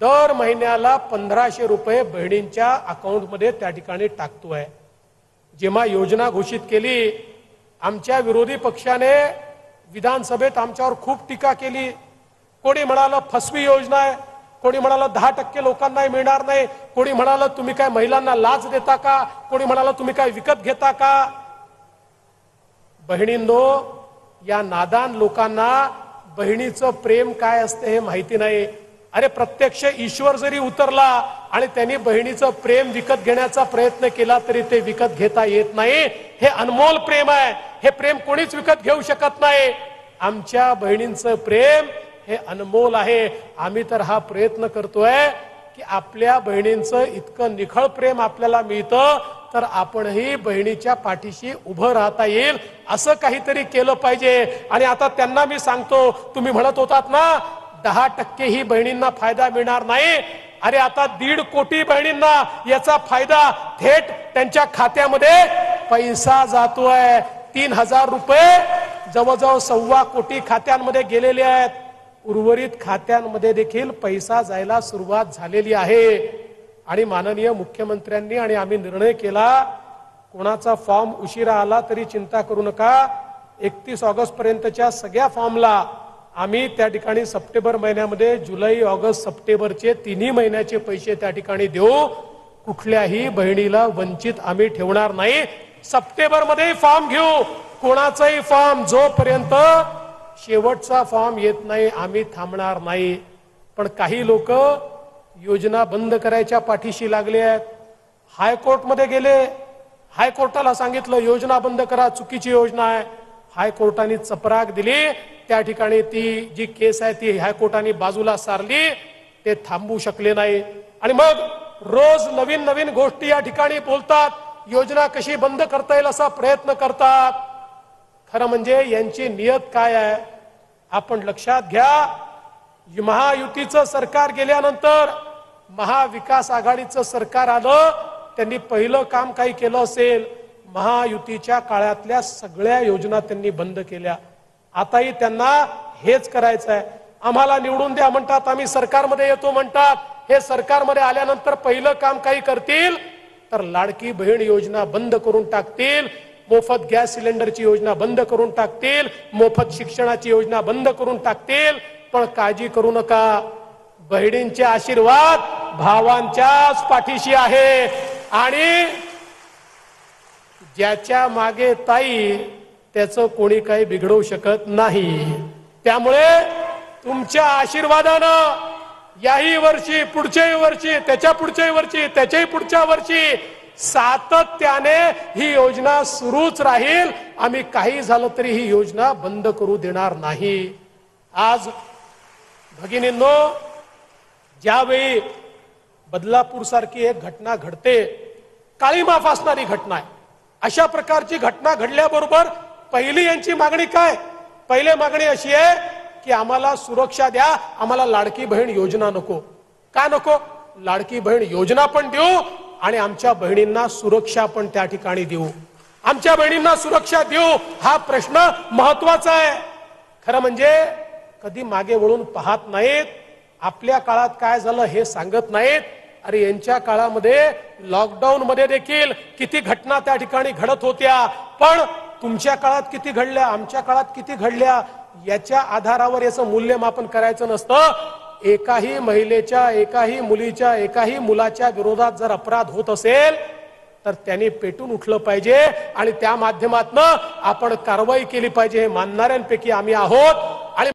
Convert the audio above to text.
दर महिन्याला 1500 रुपये बहिणींच्या अकाउंटमध्ये त्या ठिकाणी टाकतोय। जेव्हा योजना घोषित केली, आमच्या विरोधी पक्षाने विधानसभेत आमच्यावर खूप टीका केली। कोणी म्हणालं फसवी योजना आहे, कोणी म्हणालं 10% लोकांना मिळणार नाही, कोणी म्हणालं तुम्ही काय महिलांना लाच देता का, कोणी म्हणालं तुम्ही काय विकत घेता का। बहिणींनो, या नादान लोकांना बहिणीचं प्रेम काय असते हे माहिती नाही। अरे प्रत्यक्ष ईश्वर जरी उतरला आणि त्यांनी बहिणीचं प्रेम विकत घेण्याचा प्रयत्न केला तरी ते विकत घेता येत नाही। हे अनमोल प्रेम आहे, हे प्रेम कोणीच विकत घेऊ शकत नाही। आमच्या बहिणींचं प्रेम हे अनमोल आहे। आम्ही तर हा प्रयत्न करतोय की आपल्या बहिणींचं इतकं निखळ प्रेम आपल्याला मिळतं तर आपणही बहिणीच्या पाठीशी उभं राहता येईल असं काहीतरी केलं पाहिजे। आणि आता त्यांना मी सांगतो, तुम्ही म्हणत होतात ना 10% ही बहिणींना फायदा मिळणार नाही, अरे आता 1.5 कोटी बहिणींना याचा फायदा थेट त्यांच्या खात्यामध्ये पैसा जातोय। 3000 रुपये जवळजवळ 1.25 कोटी खात्यांमध्ये गेलेले आहेत। उर्वरित खात्यांमध्ये देखील पैसा जायला सुरुवात झालेली आहे। आणि माननीय मुख्यमंत्र्यांनी आणि आम्ही निर्णय केला, कोणाचा फॉर्म उशिरा आला तरी चिंता करू नका, 31 ऑगस्ट पर्यंतच्या सगळ्या फॉर्मला आम्ही त्या ठिकाणी सप्टेंबर महिन्यामध्ये जुलै ऑगस्ट सप्टेंबरचे 3 महिन्याचे पैसे त्या ठिकाणी देऊ। कुठल्याही बहिणीला वंचित आम्ही ठेवणार नाही। सप्टेंबर मध्ये फॉर्म घेऊ, कोणाचाही फॉर्म जोपर्यंत शेवटचा फॉर्म येत नाही आम्ही थांबणार नाही। पण काही लोक योजना बंद करायच्या पाठीशी लागले आहेत। हायकोर्टमध्ये गेले, हायकोर्टाला सांगितलं योजना बंद करा, चुकीची योजना आहे। हायकोर्टाने चपराक दिली, त्या ठिकाणी ती जी केस आहे ती हायकोर्टाने बाजूला सारली, ते थांबू शकले नाही। आणि मग रोज नवीन नवीन गोष्टी या ठिकाणी बोलतात, योजना कशी बंद करता येईल असा प्रयत्न करतात। खरं म्हणजे यांची नियत काय आहे आपण लक्षात घ्या। महायुतीचं सरकार गेल्यानंतर महाविकास आघाडीचं सरकार आलं, त्यांनी पहिलं काम काही केलं असेल, महायुतीच्या काळातल्या सगळ्या योजना त्यांनी बंद केल्या। आताही त्यांना हेच करायचं आहे। आम्हाला निवडून द्या म्हणतात, आम्ही सरकारमध्ये येतो म्हणतात। हे सरकारमध्ये आल्यानंतर पहिलं काम काही करतील तर लाडकी बहीण योजना बंद करून टाकतील, मोफत गॅस सिलेंडरची योजना बंद करून टाकतील, मोफत शिक्षणाची योजना बंद करून टाकतील। पण काळजी करू नका, बहिणींचे आशीर्वाद भावांच्याच पाठीशी आहे। आणि ज्याच्या मागे ताई त्याचं कोणी काही बिघडवू शकत नाही। त्यामुळे तुमच्या आशीर्वादानं याही वर्षी, पुढच्याही वर्षी, त्याच्या पुढच्याही वर्षी, त्याच्याही पुढच्या वर्षी सातत्याने ही योजना सुरूच राहील। आम्ही काही झालं तरी ही योजना बंद करू देणार नाही। आज भगिनींनो, ज्यावेळी बदलापूर सारखी एक घटना घडते, काळीमाफ असणारी घटना आहे, अशा प्रकारची घटना घडल्याबरोबर पहिली यांची मागणी काय? पहिली मागणी अशी आहे की आम्हाला सुरक्षा द्या, आम्हाला लाडकी बहीण योजना नको। का नको? लाडकी बहीण योजना पण देऊ आणि आमच्या बहिणींना सुरक्षा पण त्या ठिकाणी देऊ। आमच्या बहिणींना सुरक्षा देऊ हा प्रश्न महत्त्वाचा आहे। खरं म्हणजे कधी मागे वळून पाहत नाहीत, आपल्या काळात काय झालं हे सांगत नाहीत। अरे यांच्या काळामध्ये लॉकडाऊन मध्ये देखील किती घटना त्या ठिकाणी घडत होत्या, पण तुमच्या काळात किती घडल्या, आमच्या काळात किती घडल्या, याच्या आधारावर याचं मूल्यमापन करायचं नसतं। एकाही महिलेच्या, एकाही मुलीच्या, एकाही मुलाच्या विरोधात जर अपराध होत असेल तर त्यांनी पेटून उठलं पाहिजे आणि त्या माध्यमातून आपण कारवाई केली पाहिजे। हे मानणाऱ्यांपैकी आम्ही आहोत। आणि